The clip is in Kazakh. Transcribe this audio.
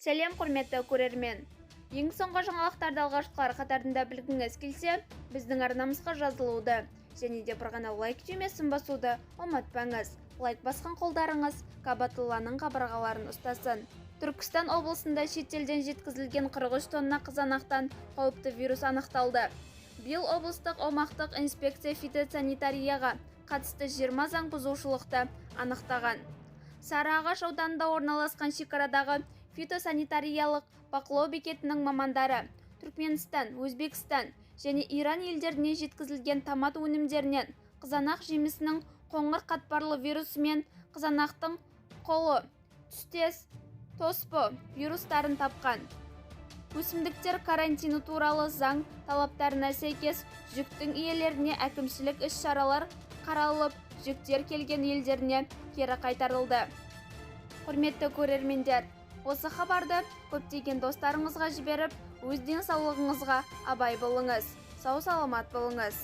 Сәлем құрметті көрермен. Ең соңғы жаңалықтарды алғашқылар қатарында білгіңіз келсе, біздің арнамызға жазылуды және де бір ғана лайк түймесін басуды ұмытпаңыз. Лайк басқан қолдарыңыз Кабатулланың қабырғаларын ұстасын. Түркістан облысында шетелден жеткізілген 43 тонна қызанақтан қауіпті вирус анықталды. Биыл облыстық аумақтық инспекция фитосанитарияға қатысты 20 заң бұзушылықты анықтаған. Сарыағаш ауданында орналасқан шекарадағы фитосанитариялық бақылау бекетінің мамандары Түркменстан, Өзбекстан және Иран елдеріне жеткізілген томат өнімдерінен қызанақ жемісінің қоңыр қатпарлы вирусымен қызанақтың қолы, түстес, тоспы вирустарын тапқан. Өсімдіктер карантины туралы заң талаптарына сәйкес жүктің иелеріне әкімшілік іс-шаралар қаралып, жүктер келген елдеріне кері қайтарылды. Құрметті көрермендер, осы хабарды көптеген достарыңызға жіберіп, өз денсаулығыңызға абай болыңыз. Сау саламат болыңыз.